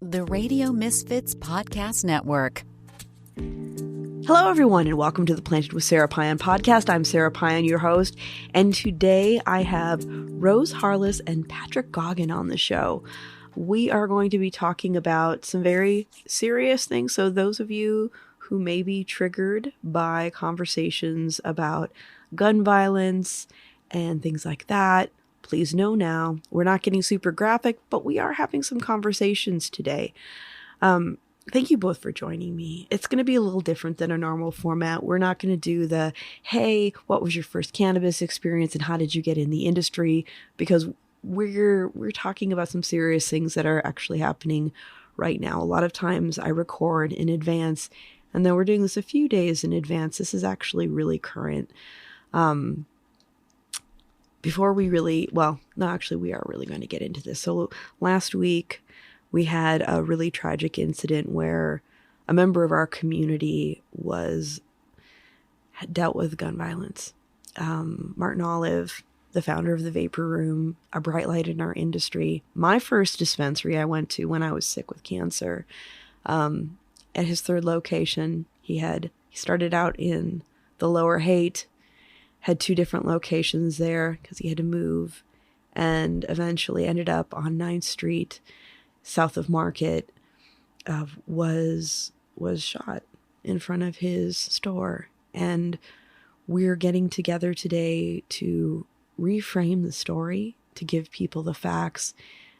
The Radio Misfits Podcast Network. Hello, everyone, and welcome to the Planted with Sarah Payan podcast. I'm Sarah Payan, your host, and today I have Rose Harless and Patrick Goggin on the show. We are going to be talking about some very serious things, so those of you who may be triggered by conversations about gun violence and things like that, please know now, we're not getting super graphic, but we are having some conversations today. Thank you both for joining me. It's going to be a little different than a normal format. We're not going to do the, hey, what was your first cannabis experience and how did you get in the industry? Because we're talking about some serious things that are actually happening right now. A lot of times I record in advance, and then we're doing this a few days in advance. This is actually really current. Before we really, well, no, actually we are really going to get into this. So last week we had a really tragic incident where a member of our community had dealt with gun violence. Martin Olive, the founder of the Vapor Room, a bright light in our industry. My first dispensary I went to when I was sick with cancer. At his third location, he started out in the Lower Haight, had two different locations there because he had to move, and eventually ended up on 9th Street, south of Market. Was shot in front of his store. And we're getting together today to reframe the story, to give people the facts,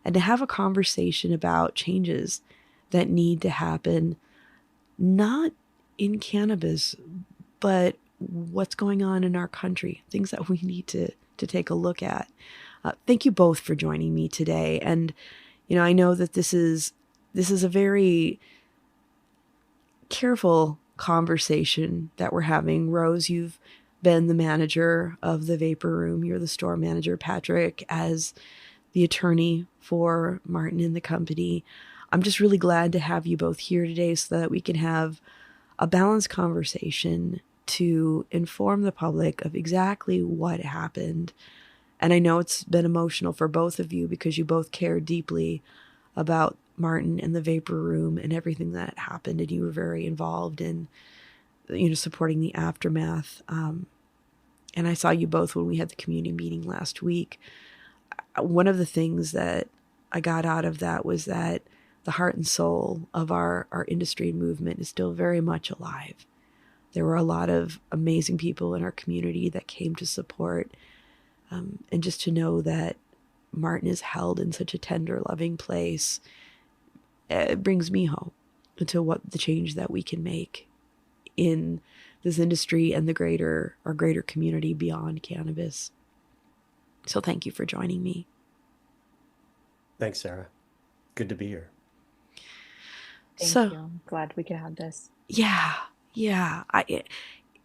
and to have a conversation about changes that need to happen, not in cannabis, but what's going on in our country, things that we need to take a look at. Thank you both for joining me today. And, I know that this is a very careful conversation that we're having. Rose, you've been the manager of the Vapor Room. You're the store manager. Patrick, as the attorney for Martin and the company. I'm just really glad to have you both here today so that we can have a balanced conversation to inform the public of exactly what happened. And I know it's been emotional for both of you because you both care deeply about Martin and the Vapor Room and everything that happened, and you were very involved in, supporting the aftermath. And I saw you both when we had the community meeting last week. One of the things that I got out of that was that the heart and soul of our industry and movement is still very much alive. There were a lot of amazing people in our community that came to support, and just to know that Martin is held in such a tender, loving place, it brings me hope to what the change that we can make in this industry and our greater community beyond cannabis. So thank you for joining me. Thanks, Sarah. Good to be here. Thank you. I'm glad we could have this. Yeah.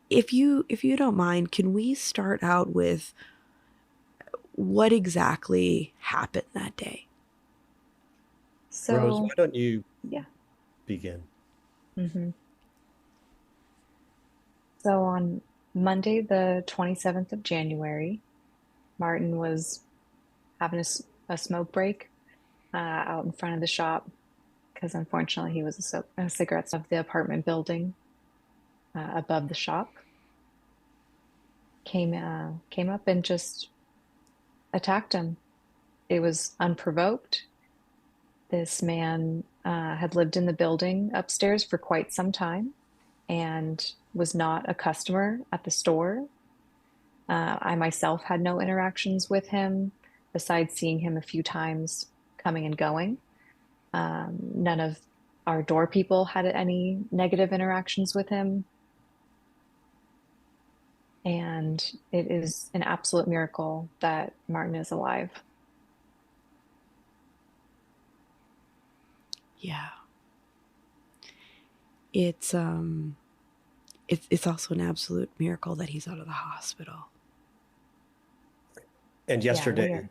If you don't mind, can we start out with what exactly happened that day? So, Rose, why don't you begin? Mm-hmm. So on Monday, the 27th of January, Martin was having a smoke break out in front of the shop because unfortunately he was a cigarette of the apartment building above the shop. Came up and just attacked him. It was unprovoked. This man had lived in the building upstairs for quite some time and was not a customer at the store. I myself had no interactions with him besides seeing him a few times coming and going. None of our door people had any negative interactions with him. And it is an absolute miracle that Martin is alive. Yeah. It's also an absolute miracle that he's out of the hospital. And yesterday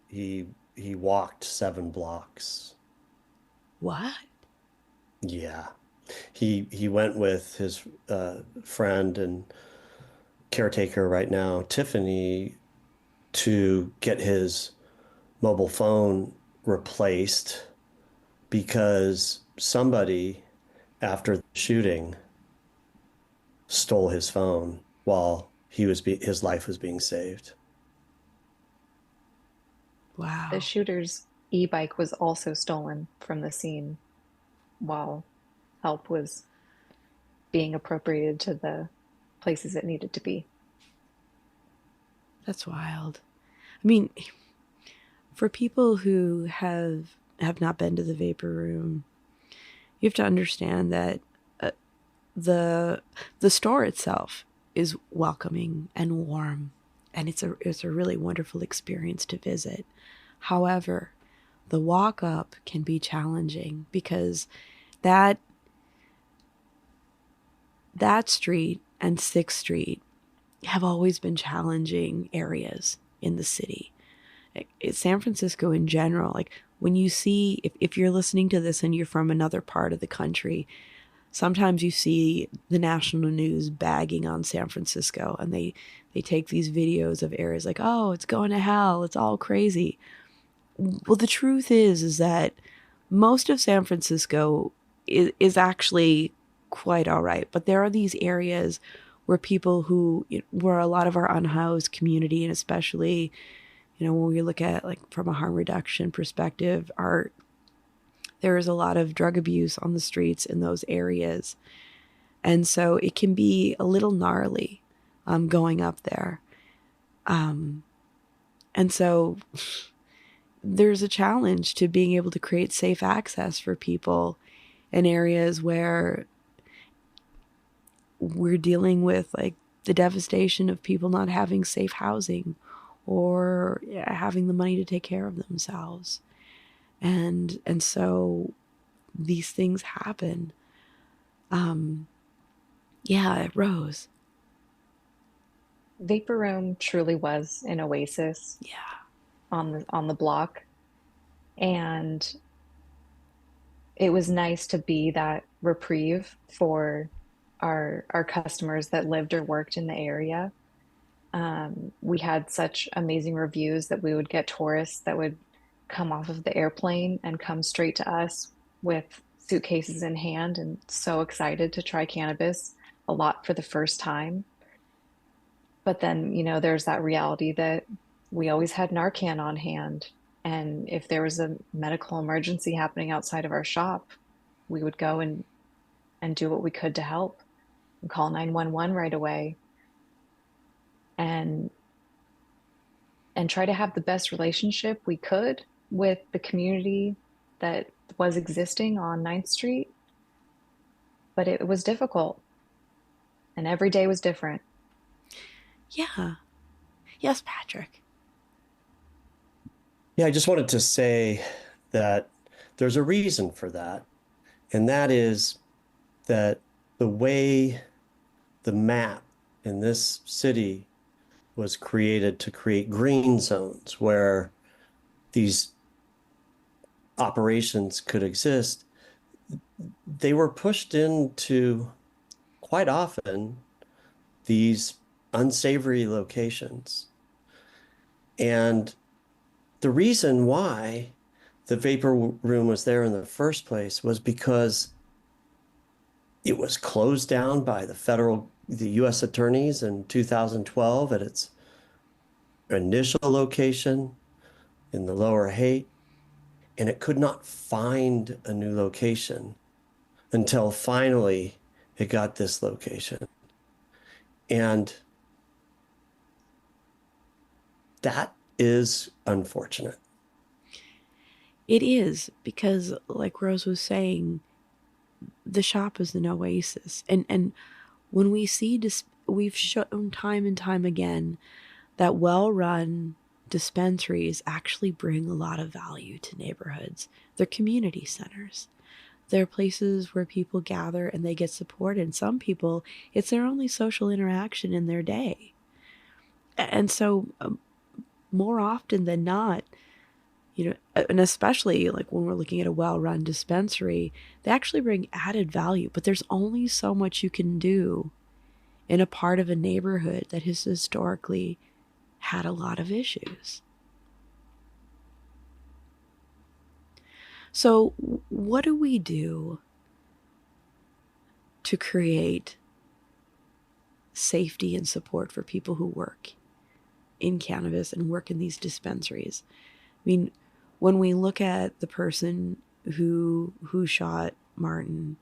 he walked 7 blocks. What? Yeah. He went with his friend and caretaker right now, Tiffany, to get his mobile phone replaced because somebody, after the shooting, stole his phone while his life was being saved. Wow. The shooter's e-bike was also stolen from the scene while help was being appropriated to the places it needed to be. That's wild. I mean, for people who have not been to the vapor room, you have to understand that the store itself is welcoming and warm, and it's a really wonderful experience to visit. However, the walk up can be challenging because that street and 6th Street have always been challenging areas in the city. San Francisco in general, like when you see, if you're listening to this and you're from another part of the country, sometimes you see the national news bagging on San Francisco, and they take these videos of areas like, oh, it's going to hell, it's all crazy. Well, the truth is that most of San Francisco is actually quite all right. But there are these areas where where a lot of our unhoused community, and especially, when we look at like from a harm reduction perspective, there is a lot of drug abuse on the streets in those areas. And so it can be a little gnarly going up there. And so there's a challenge to being able to create safe access for people in areas where we're dealing with like the devastation of people not having safe housing or having the money to take care of themselves. And so these things happen. Rose. Vapor Room truly was an oasis. Yeah. On the block, and it was nice to be that reprieve for our customers that lived or worked in the area. We had such amazing reviews that we would get tourists that would come off of the airplane and come straight to us with suitcases in hand and so excited to try cannabis, a lot for the first time. But then, there's that reality that we always had Narcan on hand. And if there was a medical emergency happening outside of our shop, we would go and do what we could to help and call 911 right away and try to have the best relationship we could with the community that was existing on 9th Street. But it was difficult, and every day was different. Yeah. Yes, Patrick. Yeah, I just wanted to say that there's a reason for that. And that is that the way the map in this city was created to create green zones where these operations could exist, they were pushed into quite often these unsavory locations. And the reason why the vapor room was there in the first place was because it was closed down by the U.S. attorneys in 2012 at its initial location in the Lower Haight, and it could not find a new location until finally it got this location. And that is unfortunate. It is, because like Rose was saying, the shop is an oasis. And when we see, we've shown time and time again that well-run dispensaries actually bring a lot of value to neighborhoods. They're community centers. They're places where people gather and they get support. And some people, it's their only social interaction in their day. And so more often than not, and especially like when we're looking at a well-run dispensary, they actually bring added value, but there's only so much you can do in a part of a neighborhood that has historically had a lot of issues. So, what do we do to create safety and support for people who work in cannabis and work in these dispensaries? I mean, when we look at the person who shot Martin,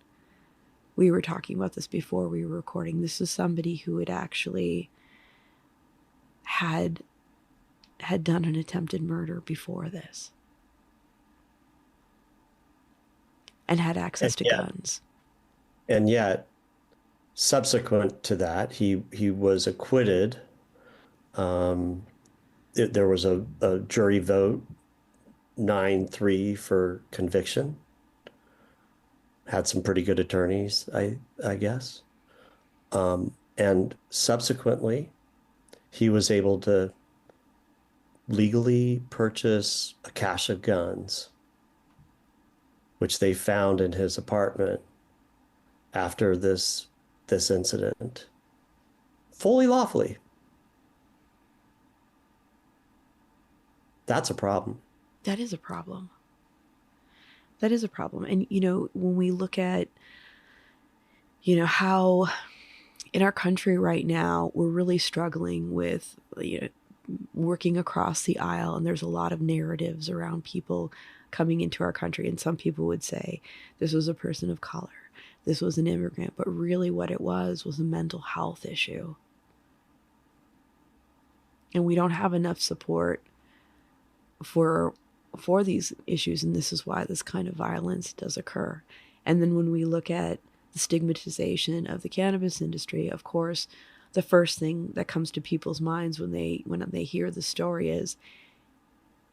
we were talking about this before we were recording. This is somebody who had actually had done an attempted murder before this and had access to guns. And yet, subsequent to that, he was acquitted. There was a jury vote, 9-3 for conviction. Had some pretty good attorneys, I guess. And subsequently, he was able to legally purchase a cache of guns, which they found in his apartment after this incident, fully lawfully. That's a problem. That is a problem. That is a problem. And, you know, when we look at, you know, how in our country right now, we're really struggling with, you know, working across the aisle. And there's a lot of narratives around people coming into our country. And some people would say this was a person of color, this was an immigrant. But really what it was a mental health issue. And we don't have enough support for these issues, and this is why this kind of violence does occur. And then when we look at the stigmatization of the cannabis industry, of course, the first thing that comes to people's minds when they hear the story is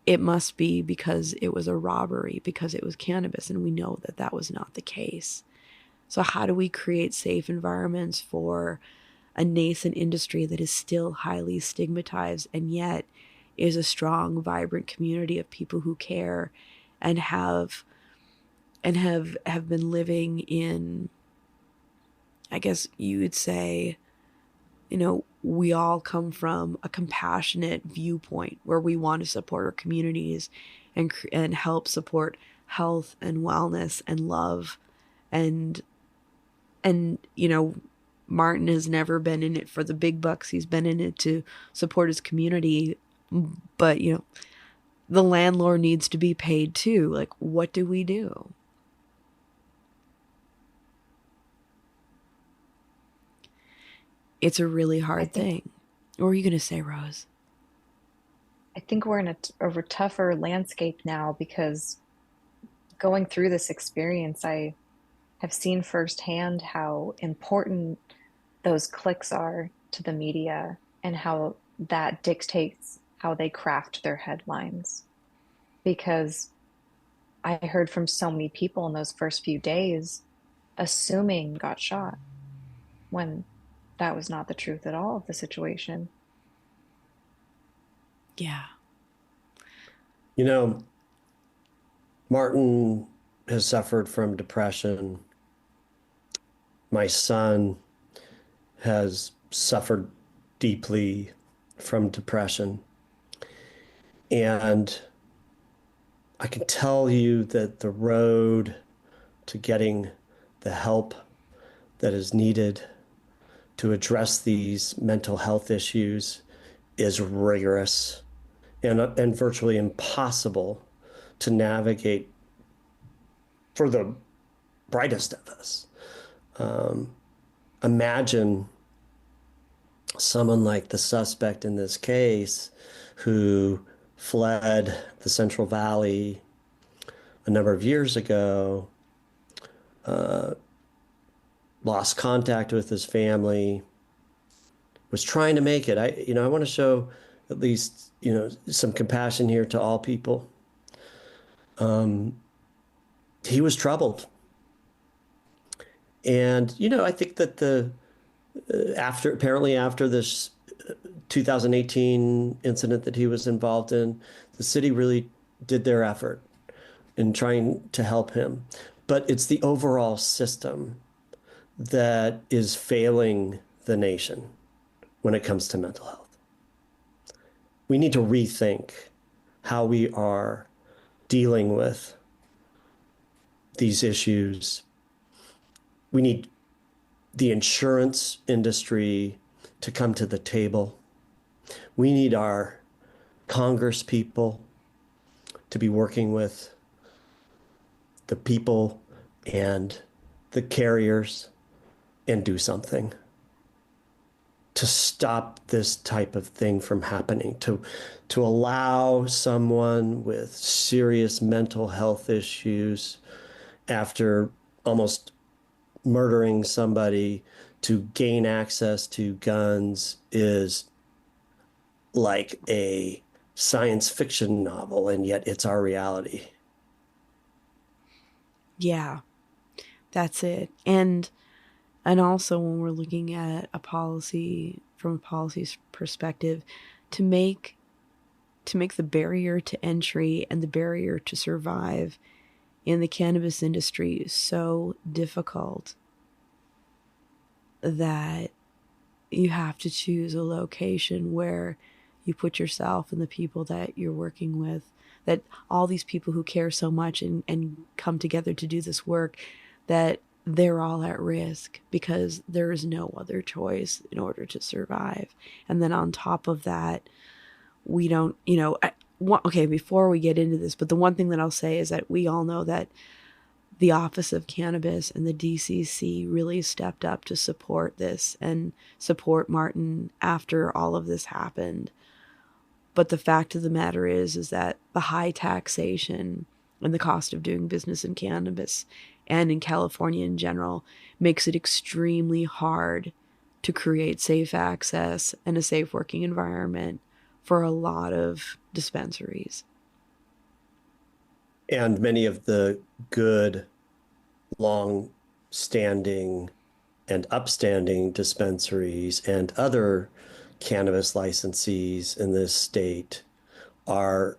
it must be because it was a robbery, because it was cannabis, and we know that that was not the case. So how do we create safe environments for a nascent industry that is still highly stigmatized and yet is a strong, vibrant community of people who care and have been living in, I guess you would say, you know, we all come from a compassionate viewpoint where we want to support our communities and help support health and wellness and love. And you know, Martin has never been in it for the big bucks. He's been in it to support his community. But, you know, the landlord needs to be paid too. Like, what do we do? It's a really hard thing. What were you going to say, Rose? I think we're in a tougher landscape now because going through this experience, I have seen firsthand how important those clicks are to the media and how that dictates how they craft their headlines. Because I heard from so many people in those first few days assuming got shot when that was not the truth at all of the situation. Yeah. You know, Martin has suffered from depression. My son has suffered deeply from depression. And I can tell you that the road to getting the help that is needed to address these mental health issues is rigorous and virtually impossible to navigate for the brightest of us. Imagine someone like the suspect in this case who fled the Central Valley a number of years ago, lost contact with his family, was trying to make it. I want to show at least, some compassion here to all people. He was troubled. And, I think that after this 2018 incident that he was involved in, the city really did their effort in trying to help him. But it's the overall system that is failing the nation when it comes to mental health. We need to rethink how we are dealing with these issues. We need the insurance industry to come to the table. We need our Congress people to be working with the people and the carriers and do something to stop this type of thing from happening, to allow someone with serious mental health issues after almost murdering somebody to gain access to guns is like a science fiction novel, and yet it's our reality. Yeah, that's it. And also when we're looking at a policy from a policy perspective, to make the barrier to entry and the barrier to survive in the cannabis industry so difficult that you have to choose a location where you put yourself and the people that you're working with, that all these people who care so much and come together to do this work, that they're all at risk because there is no other choice in order to survive. And then on top of that, we don't, okay, before we get into this, but the one thing that I'll say is that we all know that the Office of Cannabis and the DCC really stepped up to support this and support Martin after all of this happened. But the fact of the matter is that the high taxation and the cost of doing business in cannabis and in California in general makes it extremely hard to create safe access and a safe working environment for a lot of dispensaries. And many of the good, long-standing and upstanding dispensaries and other cannabis licensees in this state are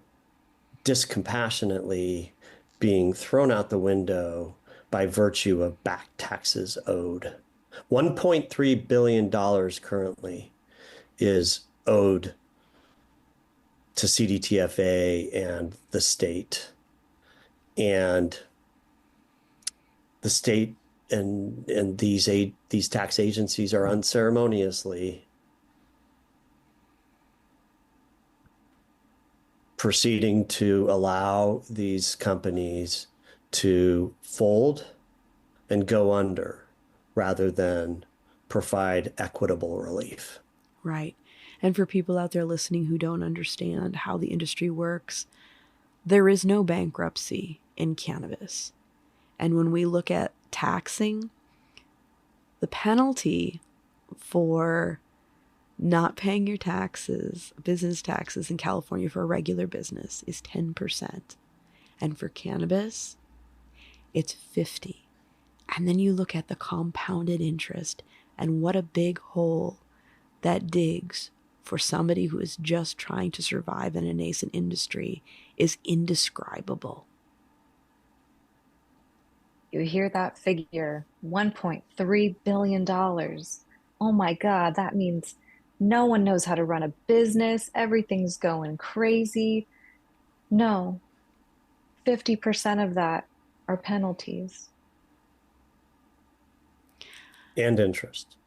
discompassionately being thrown out the window by virtue of back taxes owed. $1.3 billion currently is owed to CDTFA and the state. And the state and these tax agencies are unceremoniously proceeding to allow these companies to fold and go under rather than provide equitable relief. Right. And for people out there listening who don't understand how the industry works, there is no bankruptcy in cannabis. And when we look at taxing, the penalty for not paying your taxes, business taxes in California for a regular business is 10%. And for cannabis, it's 50. And then you look at the compounded interest and what a big hole that digs for somebody who is just trying to survive in a nascent industry is indescribable. You hear that figure, $1.3 billion. Oh my God, that means no one knows how to run a business. Everything's going crazy. No, 50% of that are penalties And interest.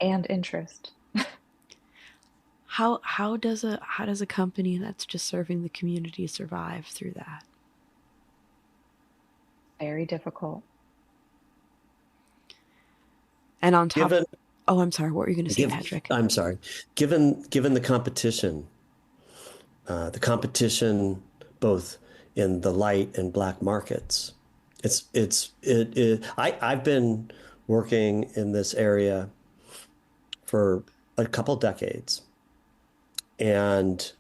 and interest. How does a company that's just serving the community survive through that? Very difficult. And on top oh, I'm sorry, what were you going to say, Patrick? I'm sorry. Given the competition both in the light and black markets, I've been working in this area for a couple decades. And,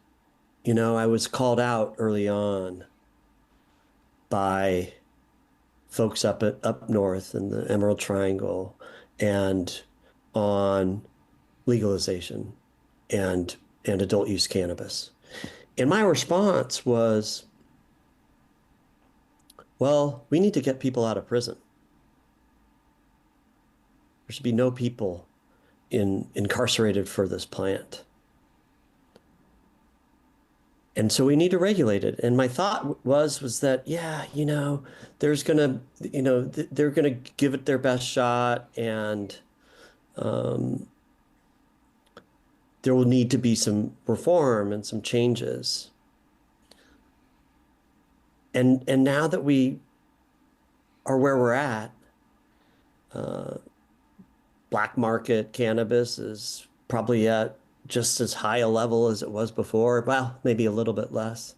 I was called out early on by folks up north in the Emerald Triangle and on legalization and adult use cannabis. And my response was, well, we need to get people out of prison. There should be no people incarcerated for this plant. And so we need to regulate it. And my thought was that, yeah, there's gonna, they're gonna give it their best shot, and um, there will need to be some reform and some changes. And now that we are where we're at, black market cannabis is probably at just as high a level as it was before. Well, maybe a little bit less.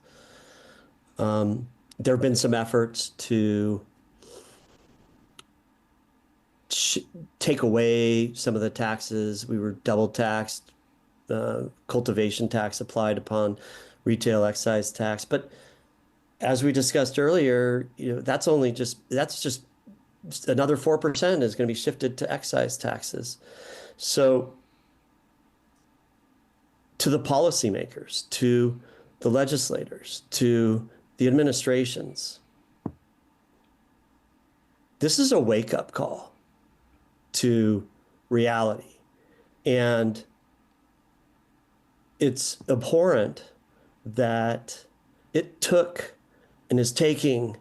There have been some efforts to take away some of the taxes. We were double taxed, cultivation tax applied upon retail excise tax. But as we discussed earlier, that's just another 4% is going to be shifted to excise taxes. So to the policymakers, to the legislators, to the administrations, this is a wake-up call to reality. And it's abhorrent that it took and is taking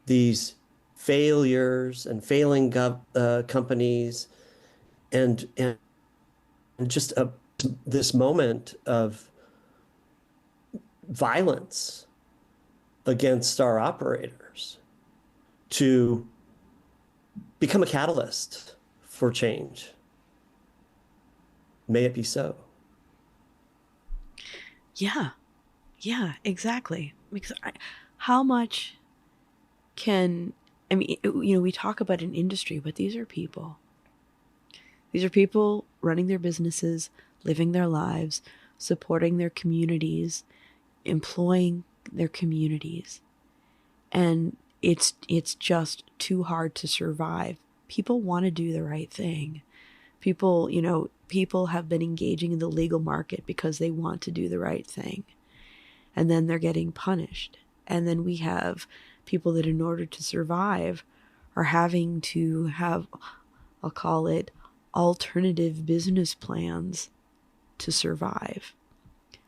these failures and failing companies and just this moment of violence against our operators to become a catalyst for change. May it be so. Yeah, exactly. Because how much we talk about an industry, but these are people. These are people running their businesses, living their lives, supporting their communities, employing their communities. And it's just too hard to survive. People want to do the right thing. People have been engaging in the legal market because they want to do the right thing. And then they're getting punished. And then we have people that in order to survive are having to have, I'll call it, alternative business plans to survive.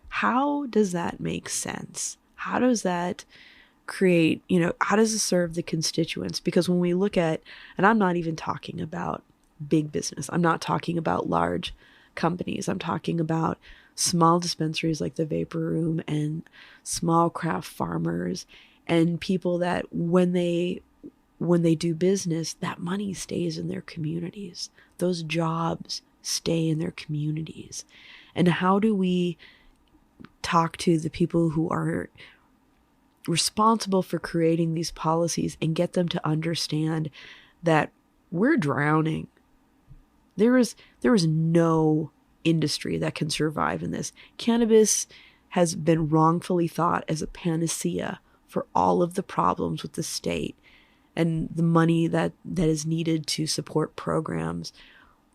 How does that make sense? How does that create, how does it serve the constituents? Because when we look at, and I'm not even talking about big business, I'm not talking about large companies, I'm talking about small dispensaries like the Vapor Room and small craft farmers and people that when they do business, that money stays in their communities. Those jobs stay in their communities. And how do we talk to the people who are responsible for creating these policies and get them to understand that we're drowning? There is no industry that can survive in this. Cannabis has been wrongfully thought as a panacea for all of the problems with the state and the money that is needed to support programs.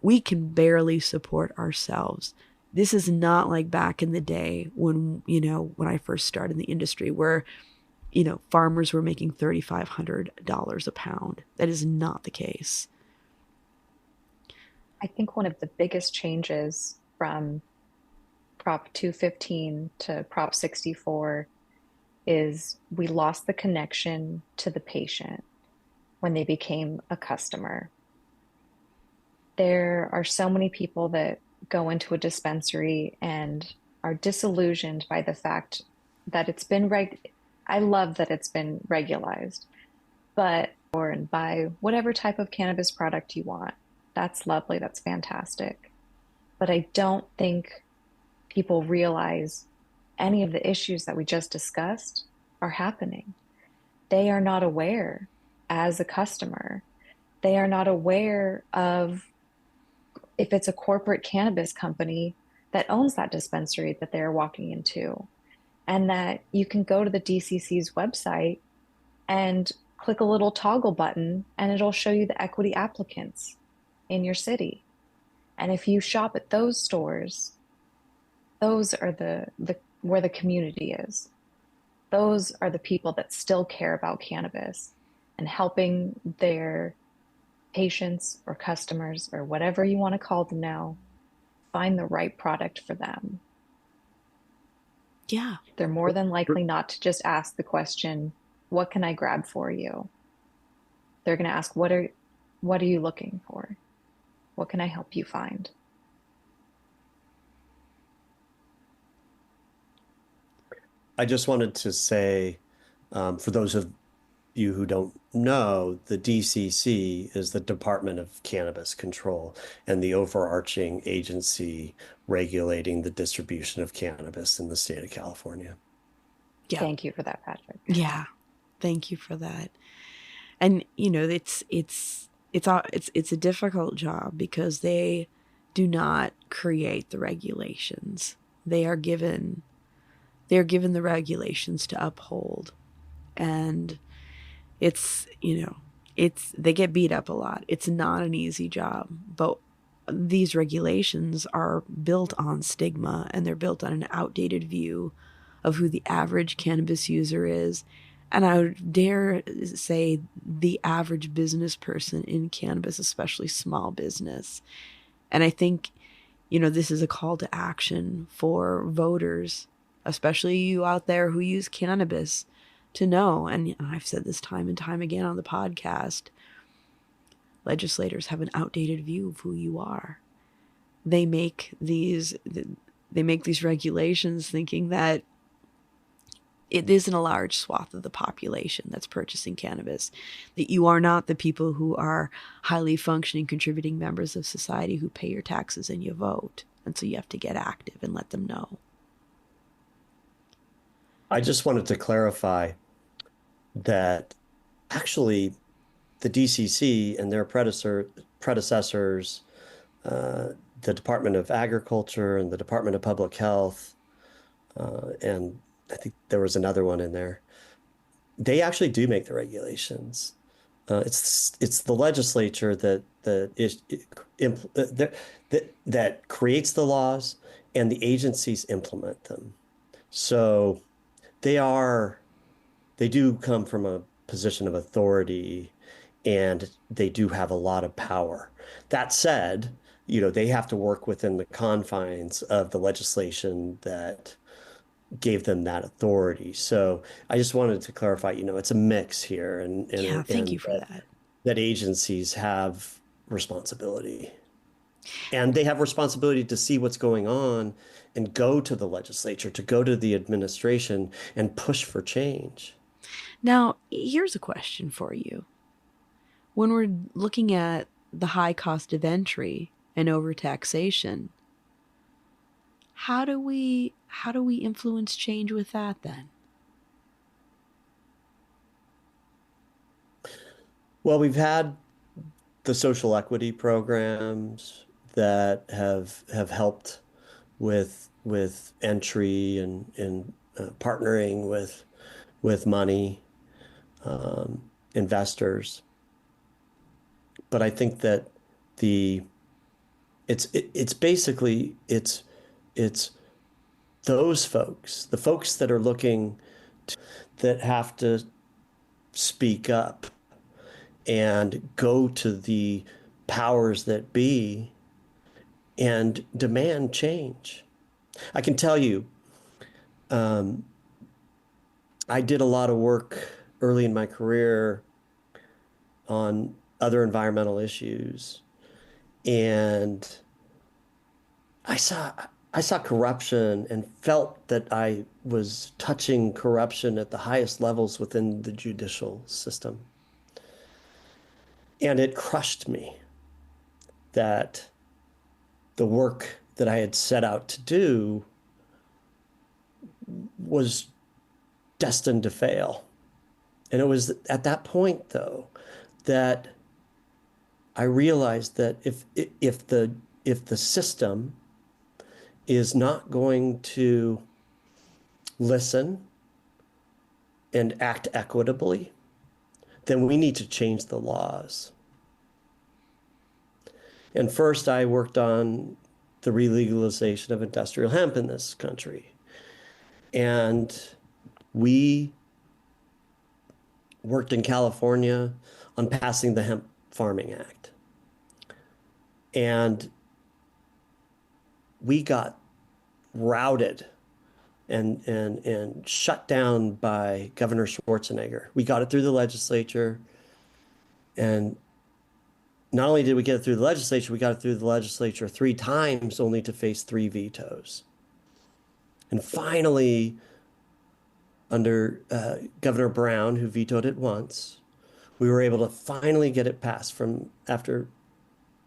We can barely support ourselves. This is not like back in the day when I first started in the industry where, farmers were making $3,500 a pound. That is not the case. I think one of the biggest changes from Prop 215 to Prop 64 is we lost the connection to the patient when they became a customer. There are so many people that go into a dispensary and are disillusioned by the fact that it's been I love that it's been regularized, but or and buy whatever type of cannabis product you want. That's lovely, that's fantastic. But I don't think people realize any of the issues that we just discussed are happening. They are not aware as a customer. They are not aware of if it's a corporate cannabis company that owns that dispensary that they're walking into, and that you can go to the DCC's website and click a little toggle button and it'll show you the equity applicants in your city. And if you shop at those stores, those are the where the community is. Those are the people that still care about cannabis and helping their patients or customers or whatever you want to call them now find the right product for them. Yeah. They're more than likely not to just ask the question, what can I grab for you? They're going to ask, what are you looking for? What can I help you find? I just wanted to say, for those of you who don't know, the DCC is the Department of Cannabis Control and the overarching agency regulating the distribution of cannabis in the state of California. Yeah. Thank you for that, Patrick. Yeah. Thank you for that. And it's a difficult job because they do not create the regulations. They're given the regulations to uphold. And they get beat up a lot. It's not an easy job, but these regulations are built on stigma, and they're built on an outdated view of who the average cannabis user is. And I would dare say the average business person in cannabis, especially small business. And I think, this is a call to action for voters, especially you out there who use cannabis, to know. And I've said this time and time again on the podcast, legislators have an outdated view of who you are. They make these regulations thinking that it isn't a large swath of the population that's purchasing cannabis, that you are not the people who are highly functioning, contributing members of society who pay your taxes and you vote. And so you have to get active and let them know. I just wanted to clarify that actually the DCC and their predecessors, the Department of Agriculture and the Department of Public Health, and I think there was another one in there. They actually do make the regulations. It's the legislature that creates the laws, and the agencies implement them. So they do come from a position of authority, and they do have a lot of power. That said, they have to work within the confines of the legislation that gave them that authority. So I just wanted to clarify, it's a mix here, and Yeah, thank you for that. That agencies have responsibility. And they have responsibility to see what's going on and go to the legislature, to go to the administration and push for change. Now, here's a question for you. When we're looking at the high cost of entry and overtaxation, how do we influence change with that then? Well, we've had the social equity programs that have helped with entry and partnering with money, investors. But I think that it's basically those folks, the folks that are looking that have to speak up and go to the powers that be and demand change. I can tell you, I did a lot of work early in my career on other environmental issues, and I saw corruption and felt that I was touching corruption at the highest levels within the judicial system. And it crushed me that the work that I had set out to do was destined to fail. And it was at that point, though, that I realized that if the system is not going to listen and act equitably, then we need to change the laws. And first, I worked on the relegalization of industrial hemp in this country. And we worked in California on passing the Hemp Farming Act. And we got routed and shut down by Governor Schwarzenegger. We got it through the legislature, and not only did we get it through the legislature, we got it through the legislature 3 times, only to face 3 vetoes. And finally, under Governor Brown, who vetoed it once, we were able to finally get it passed. From after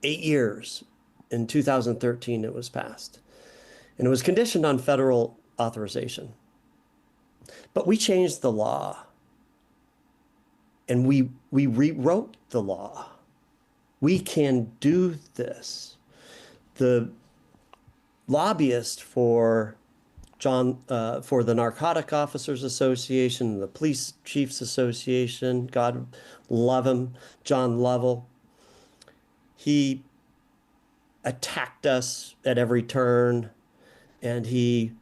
8 years. In 2013, it was passed. And it was conditioned on federal authorization. But we changed the law. And we rewrote the law. We can do this. The lobbyist for the Narcotic Officers Association, the Police Chiefs Association, God love him, John Lovell, he attacked us at every turn, and he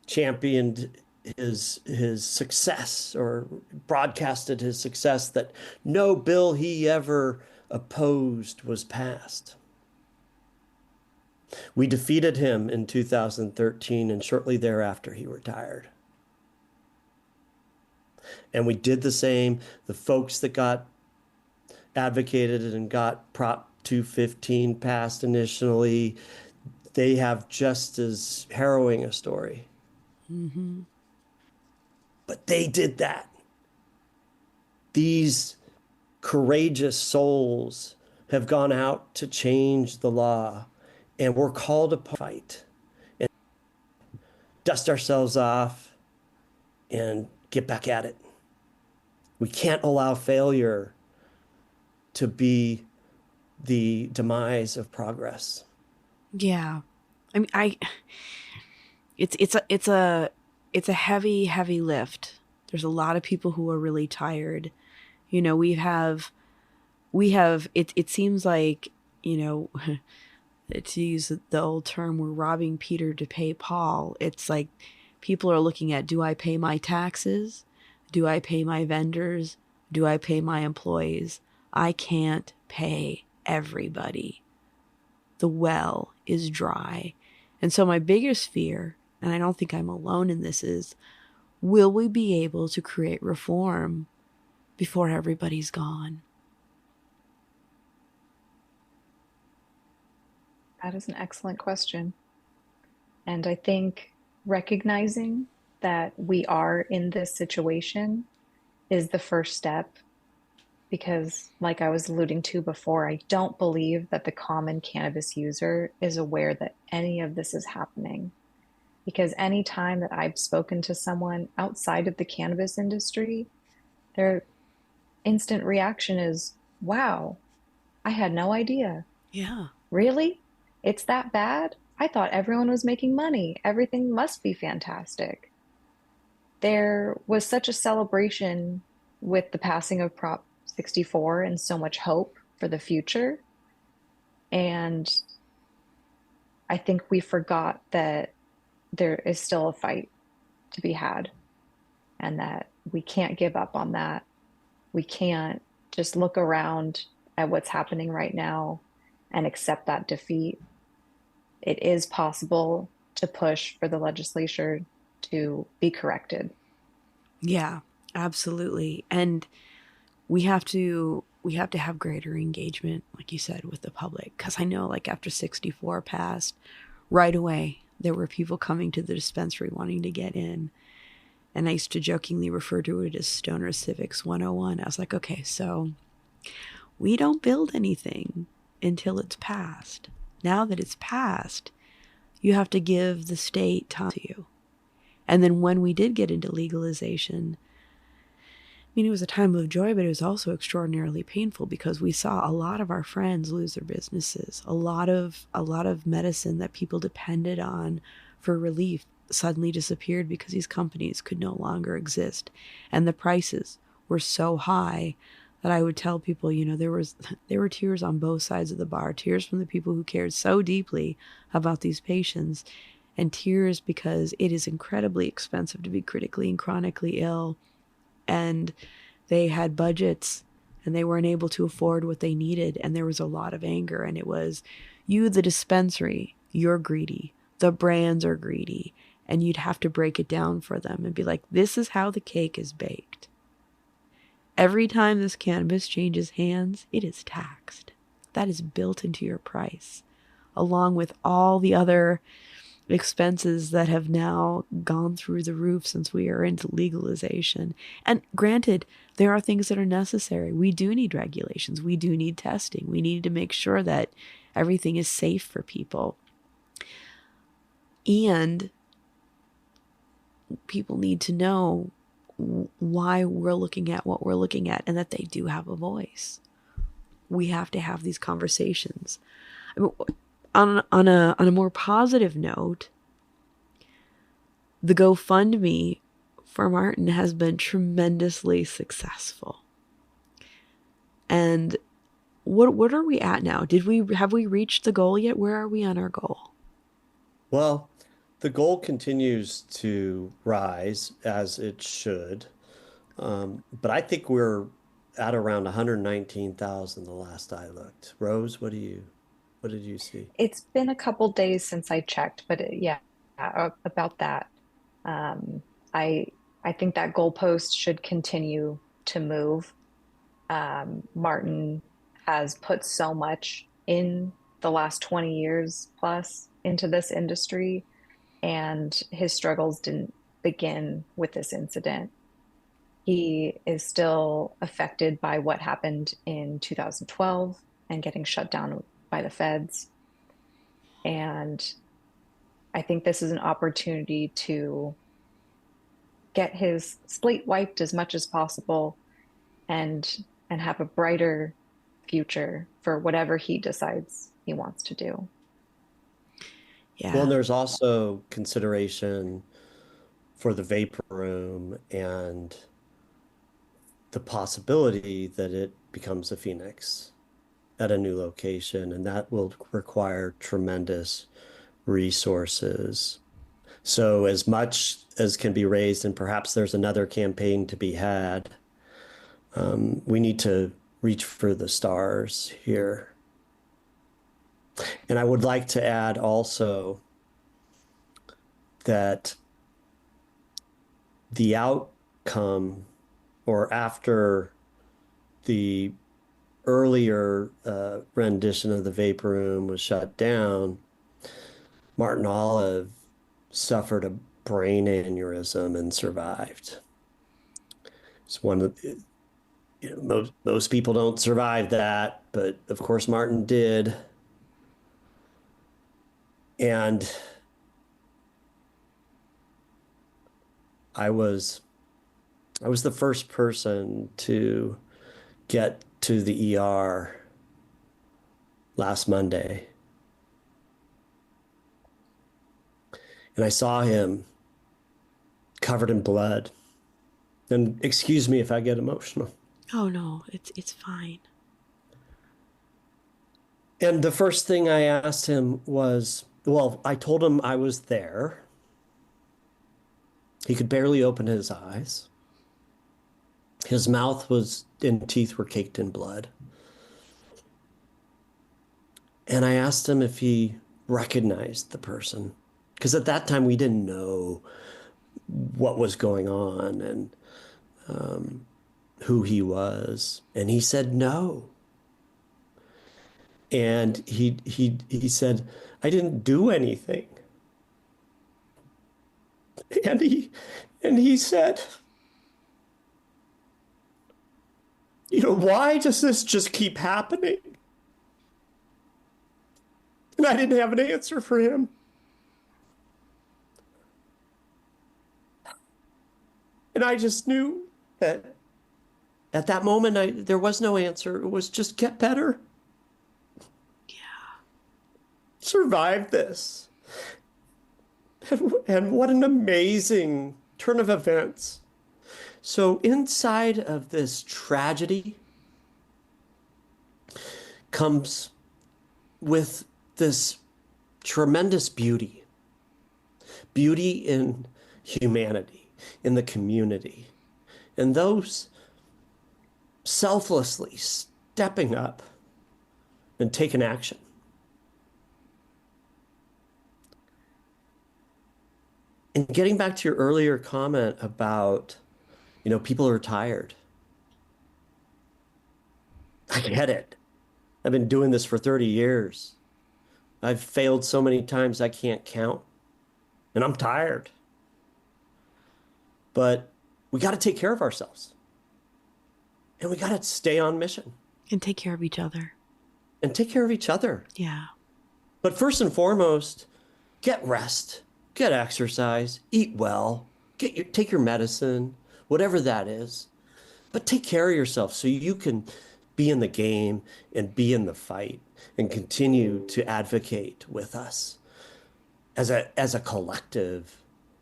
championed his success, or broadcasted his success, that no bill he ever opposed was passed. We defeated him in 2013, and shortly thereafter he retired. And we did the same. The folks that got advocated and got Prop 215 passed initially, they have just as harrowing a story. Mm-hmm. But they did that. These courageous souls have gone out to change the law, and we're called to fight and dust ourselves off and get back at it. We can't allow failure to be the demise of progress. Yeah. I mean, it's a heavy lift. There's a lot of people who are really tired. You know, we have it seems like, you know, to use the old term, we're robbing Peter to pay Paul. It's like people are looking at, do I pay my taxes? Do I pay my vendors? Do I pay my employees? I can't pay everybody. The well is dry. And so my biggest fear, and I don't think I'm alone in this, is, will we be able to create reform before everybody's gone? That is an excellent question. And I think recognizing that we are in this situation is the first step, because, like I was alluding to before, I don't believe that the common cannabis user is aware that any of this is happening. Because any time that I've spoken to someone outside of the cannabis industry, their instant reaction is, wow, I had no idea. Yeah. Really? It's that bad? I thought everyone was making money. Everything must be fantastic. There was such a celebration with the passing of Prop 64 and so much hope for the future. And I think we forgot that there is still a fight to be had, and that we can't give up on that. We can't just look around at what's happening right now and accept that defeat. It is possible to push for the legislature to be corrected. Yeah, absolutely. And we have to have greater engagement, like you said, with the public. Because I know, like, after 64 passed, right away, there were people coming to the dispensary wanting to get in. And I used to jokingly refer to it as Stoner Civics 101. I was like, okay, so we don't build anything until it's passed. Now that it's passed, you have to give the state time to you. And then when we did get into legalization, I mean, it was a time of joy, but it was also extraordinarily painful, because we saw a lot of our friends lose their businesses. A lot of medicine that people depended on for relief suddenly disappeared because these companies could no longer exist. And the prices were so high that I would tell people, you know, there were tears on both sides of the bar, tears from the people who cared so deeply about these patients, and tears because it is incredibly expensive to be critically and chronically ill. And they had budgets and they weren't able to afford what they needed. And there was a lot of anger. And it was, you, the dispensary, you're greedy. The brands are greedy. and you'd have to break it down for them and be like, this is how the cake is baked. Every time this cannabis changes hands, it is taxed. That is built into your price, along with all the other expenses that have now gone through the roof since we are into legalization. And granted, there are things that are necessary. We do need regulations. We do need testing. We need to make sure that everything is safe for people. And people need to know why we're looking at what we're looking at, and that they do have a voice. We have to have these conversations. I mean, on a more positive note, the GoFundMe for Martin has been tremendously successful. And what are we at now? Have we reached the goal yet? Where are we on our goal? Well, the goal continues to rise, as it should. But I think we're at around 119,000 the last I looked. Rose, what did you see? It's been a couple days since I checked, but yeah, about that. Um, I I think that goalpost should continue to move. Martin has put so much in the last 20 years plus into this industry, and his struggles didn't begin with this incident. He is still affected by what happened in 2012 and getting shut down by the feds. And I think this is an opportunity to get his slate wiped as much as possible and have a brighter future for whatever he decides he wants to do. Yeah. Well, and there's also consideration for the vapor room and the possibility that it becomes a phoenix at a new location, and that will require tremendous resources. So as much as can be raised, and perhaps there's another campaign to be had, we need to reach for the stars here. And I would like to add also that the outcome, or after the earlier rendition of the vapor room was shut down, Martin Olive suffered a brain aneurysm and survived. It's one of most people don't survive that, but of course Martin did. And I was the first person to get to the ER last Monday. And I saw him covered in blood. And excuse me if I get emotional. Oh no, it's fine. And the first thing I asked him was, well, I told him I was there. He could barely open his eyes. His mouth and teeth were caked in blood. And I asked him if he recognized the person, because at that time we didn't know what was going on and who he was. And he said no. And he said, I didn't do anything. And he said, why does this just keep happening? And I didn't have an answer for him. And I just knew that at that moment, there was no answer. It was just get better. Yeah. Survive this. And what an amazing turn of events. So inside of this tragedy comes with this tremendous beauty. Beauty in humanity, in the community, and those selflessly stepping up and taking action. And getting back to your earlier comment about, people are tired. I get it. I've been doing this for 30 years. I've failed so many times I can't count. And I'm tired. But we got to take care of ourselves. And we got to stay on mission. And take care of each other. And take care of each other. Yeah. But first and foremost, get rest, get exercise, eat well, take your medicine, whatever that is. But take care of yourself so you can be in the game and be in the fight and continue to advocate with us as a collective,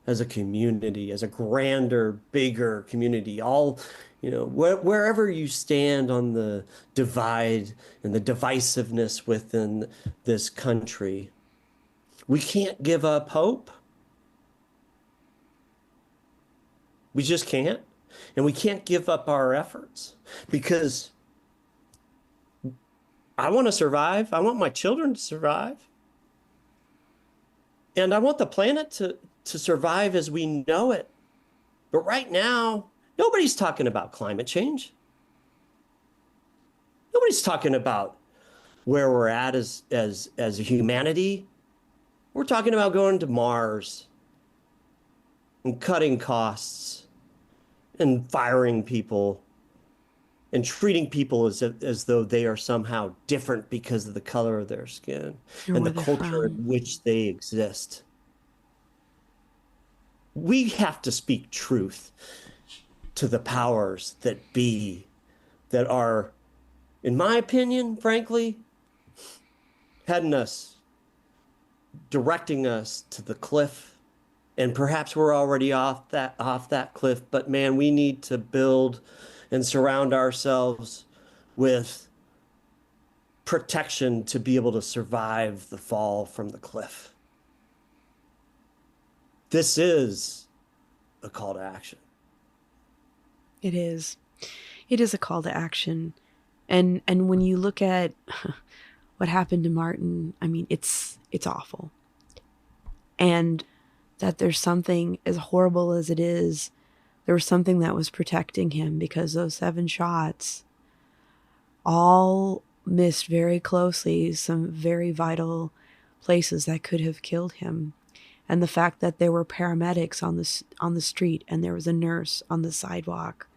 as a community, as a grander, bigger community, all, wherever you stand on the divide and the divisiveness within this country, we can't give up hope. We just can't. And we can't give up our efforts because I want to survive. I want my children to survive. And I want the planet to survive as we know it. But right now, nobody's talking about climate change. Nobody's talking about where we're at as a humanity. We're talking about going to Mars and cutting costs and firing people and treating people as though they are somehow different because of the color of their skin and the culture in which they exist. We have to speak truth to the powers that be, that are, in my opinion, frankly, heading us, directing us to the cliff. And perhaps we're already off that cliff, but man, we need to build and surround ourselves with protection to be able to survive the fall from the cliff. This is a call to action. It is. It is a call to action. And when you look at what happened to Martin, I mean, it's awful. And that there's something as horrible as it is, there was something that was protecting him, because those 7 shots all missed very closely some very vital places that could have killed him. And the fact that there were paramedics on the street and there was a nurse on the sidewalk,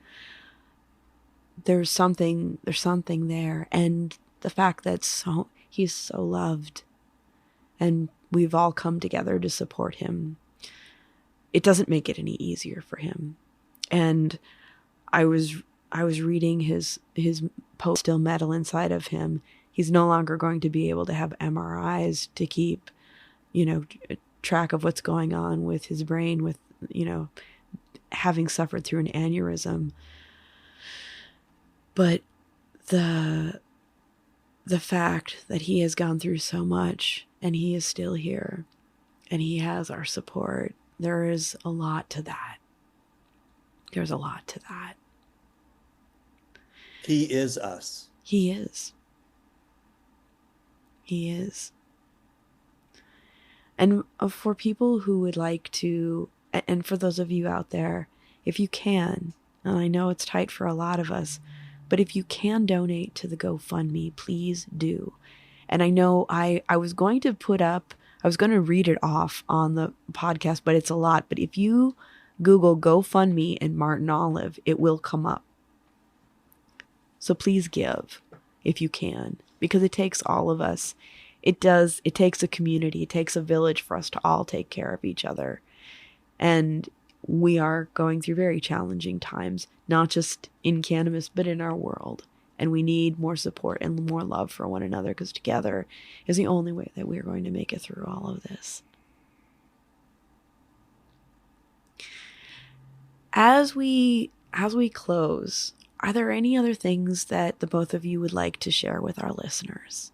there's something there. And the fact that he's so loved and we've all come together to support him, it doesn't make it any easier for him. And I was reading his post, still metal inside of him. He's no longer going to be able to have MRIs to keep, track of what's going on with his brain, with, having suffered through an aneurysm. But the fact that he has gone through so much and he is still here and he has our support, there is a lot to that. There's a lot to that. He is us. He is. He is. And for people who would like to, and for those of you out there, if you can, and I know it's tight for a lot of us, but if you can donate to the GoFundMe, please do. And I know I was going to read it off on the podcast, but it's a lot. But if you Google GoFundMe and Martin Olive, it will come up. So please give if you can, because it takes all of us. It does. It takes a community. It takes a village for us to all take care of each other. And we are going through very challenging times, not just in cannabis, but in our world. And we need more support and more love for one another, because together is the only way that we're going to make it through all of this. As we close, are there any other things that the both of you would like to share with our listeners?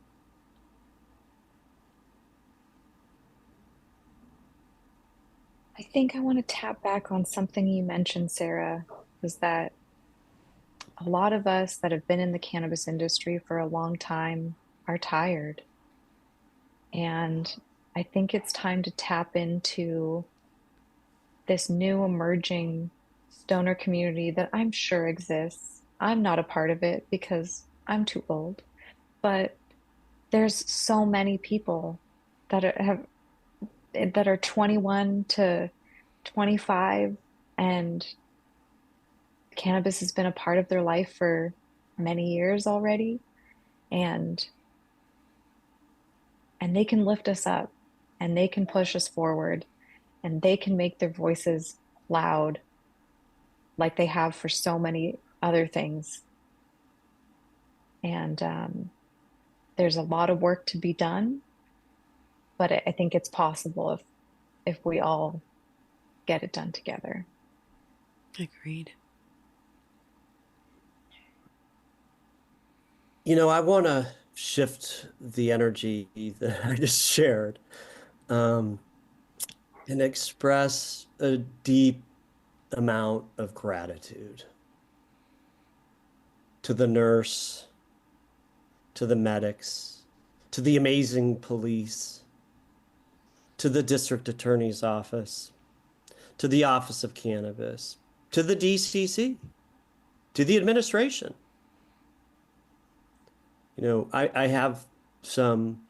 I think I want to tap back on something you mentioned, Sarah, was that a lot of us that have been in the cannabis industry for a long time are tired. And I think it's time to tap into this new emerging stoner community that I'm sure exists. I'm not a part of it because I'm too old, but there's so many people have that are 21 to 25, and cannabis has been a part of their life for many years already, and they can lift us up, and they can push us forward, and they can make their voices loud like they have for so many other things. And there's a lot of work to be done, but I think it's possible if we all get it done together. Agreed. I want to shift the energy that I just shared, and express a deep amount of gratitude to the nurse, to the medics, to the amazing police, to the district attorney's office, to the Office of Cannabis, to the DCC, to the administration. I have some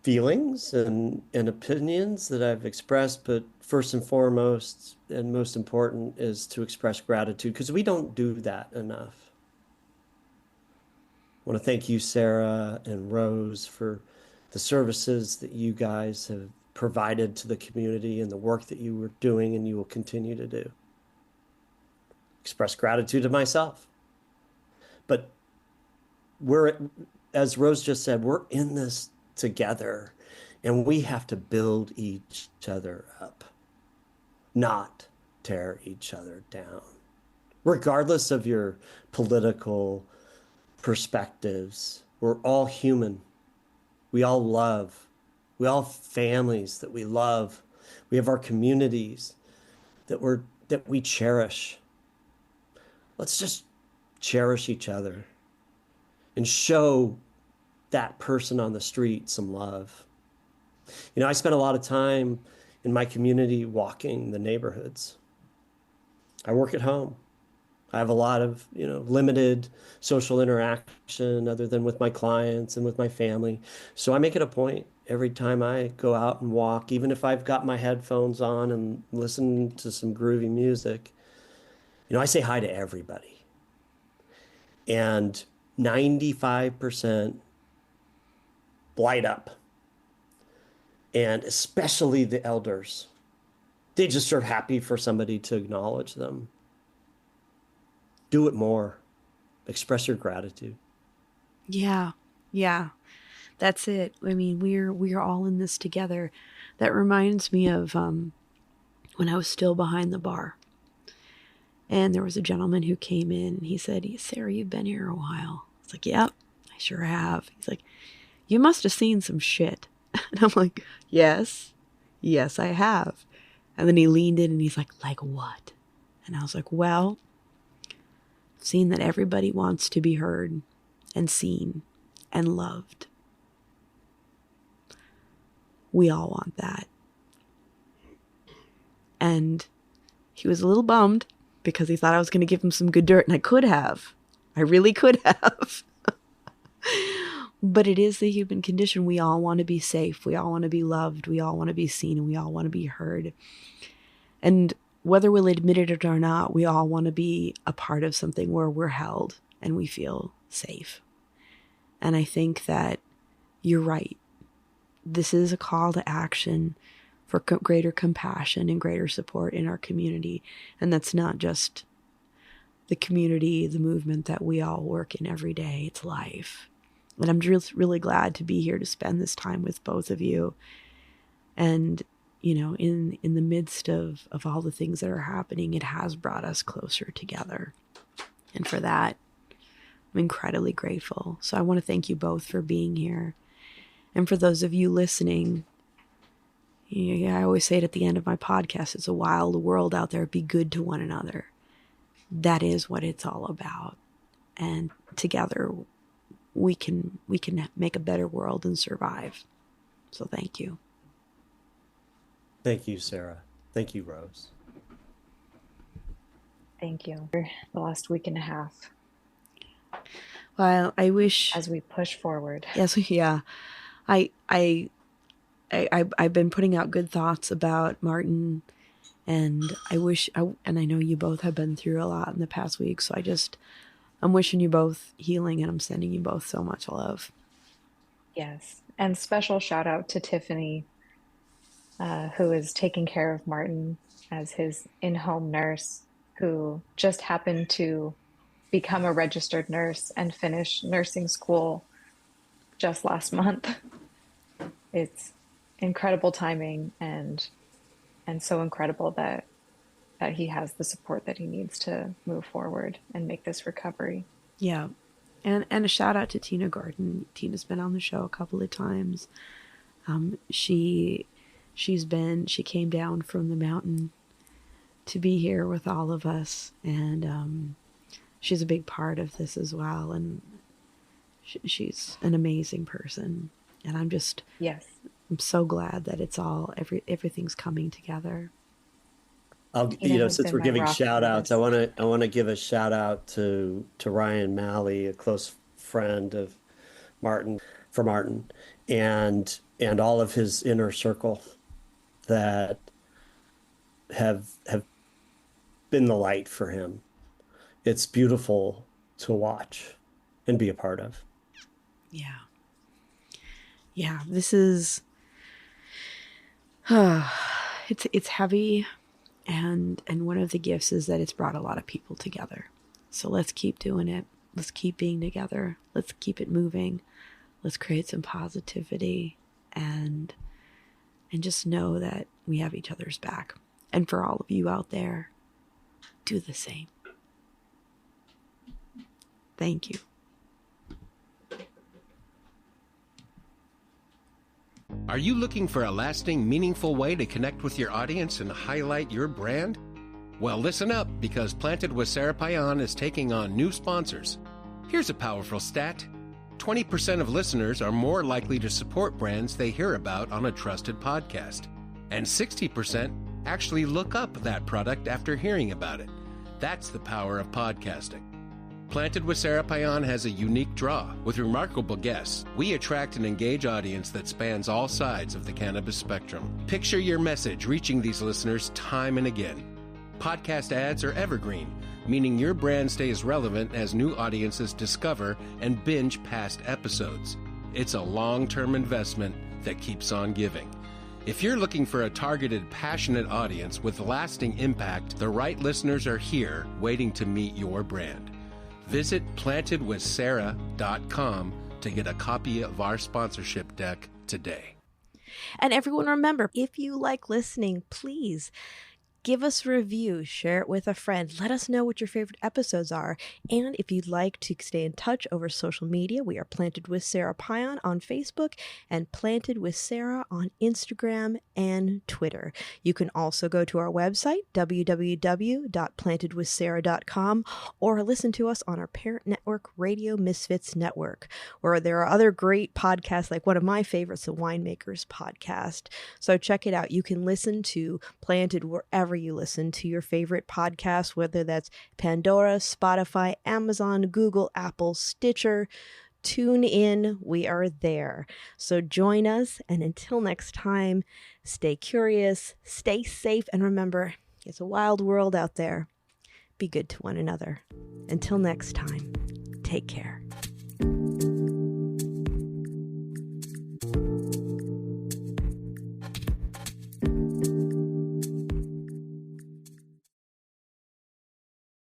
feelings and opinions that I've expressed, but first and foremost, and most important, is to express gratitude, because we don't do that enough. I want to thank you, Sarah and Rose, for the services that you guys have provided to the community and the work that you were doing and you will continue to do. Express gratitude to myself. But as Rose just said, we're in this together, and we have to build each other up, not tear each other down. Regardless of your political perspectives, we're all human. We all love. We all have families that we love. We have our communities that we cherish. Let's just cherish each other and show that person on the street some love. I spent a lot of time in my community walking the neighborhoods. I work at home. I have a lot of, limited social interaction other than with my clients and with my family. So I make it a point every time I go out and walk, even if I've got my headphones on and listen to some groovy music, I say hi to everybody. And 95% light up. And especially the elders. They just are happy for somebody to acknowledge them. Do it more. Express your gratitude. Yeah. That's it. I mean, we're all in this together. That reminds me of when I was still behind the bar. And there was a gentleman who came in and he said, "Sarah, you've been here a while." I was like, "Yep, I sure have." He's like, "You must have seen some shit." And I'm like, yes, I have. And then he leaned in and he's like what? And I was like, well, seeing that everybody wants to be heard and seen and loved. We all want that. And he was a little bummed because he thought I was going to give him some good dirt, and I could have. I really could have. But it is the human condition. We all want to be safe. We all want to be loved. We all want to be seen, and we all want to be heard. And whether we'll admit it or not, we all want to be a part of something where we're held and we feel safe. And I think that you're right. This is a call to action for greater compassion and greater support in our community. And that's not just the community, the movement that we all work in every day. It's life. And I'm just really glad to be here to spend this time with both of you. And, in the midst of all the things that are happening, it has brought us closer together. And for that, I'm incredibly grateful. So I want to thank you both for being here. And for those of you listening, I always say it at the end of my podcast, it's a wild world out there. Be good to one another. That is what it's all about. And together, we can make a better world and survive. So thank you. Thank you, Sarah. Thank you, Rose. Thank you for the last week and a half Well, I wish. as we push forward. Yes, yeah. I've been putting out good thoughts about Martin, and and I know you both have been through a lot in the past week, so I'm wishing you both healing, and I'm sending you both so much love. Yes. And special shout out to Tiffany, who is taking care of Martin as his in-home nurse, who just happened to become a registered nurse and finish nursing school just last month. It's incredible timing and so incredible that he has the support that he needs to move forward and make this recovery. Yeah. And a shout out to Tina Gordon. Tina's been on the show a couple of times. She came down from the mountain to be here with all of us, and she's a big part of this as well. And she's an amazing person. And I'm so glad that it's all everything's coming together. Since we're giving shout outs, I want to give a shout out to Ryan Malley, a close friend of Martin, and all of his inner circle that have been the light for him. It's beautiful to watch and be a part of. Yeah. Yeah, this is it's heavy. And one of the gifts is that it's brought a lot of people together. So let's keep doing it. Let's keep being together. Let's keep it moving. Let's create some positivity and just know that we have each other's back. And for all of you out there, do the same. Thank you. Are you looking for a lasting, meaningful way to connect with your audience and highlight your brand? Well, listen up, because Planted with Sarah Payan is taking on new sponsors. Here's a powerful stat. 20% of listeners are more likely to support brands they hear about on a trusted podcast. And 60% actually look up that product after hearing about it. That's the power of podcasting. Planted with Sarah Payan has a unique draw. With remarkable guests, we attract and engage audience that spans all sides of the cannabis spectrum. Picture your message reaching these listeners time and again. Podcast ads are evergreen, meaning your brand stays relevant as new audiences discover and binge past episodes. It's a long-term investment that keeps on giving. If you're looking for a targeted, passionate audience with lasting impact, the right listeners are here waiting to meet your brand. Visit plantedwithsarah.com to get a copy of our sponsorship deck today. And everyone, remember, if you like listening, please give us a review, share it with a friend, let us know what your favorite episodes are. And if you'd like to stay in touch over social media, we are Planted with Sarah Payan on Facebook and Planted with Sarah on Instagram and Twitter. You can also go to our website, www.plantedwithsarah.com, or listen to us on our parent network, Radio Misfits Network, where there are other great podcasts, like one of my favorites, the Winemakers Podcast. So check it out. You can listen to Planted wherever you listen to your favorite podcast, whether that's Pandora, Spotify, Amazon, Google, Apple, Stitcher, TuneIn. We are there. So join us, and until next time, stay curious, stay safe, and remember, it's a wild world out there. Be good to one another. Until next time, take care.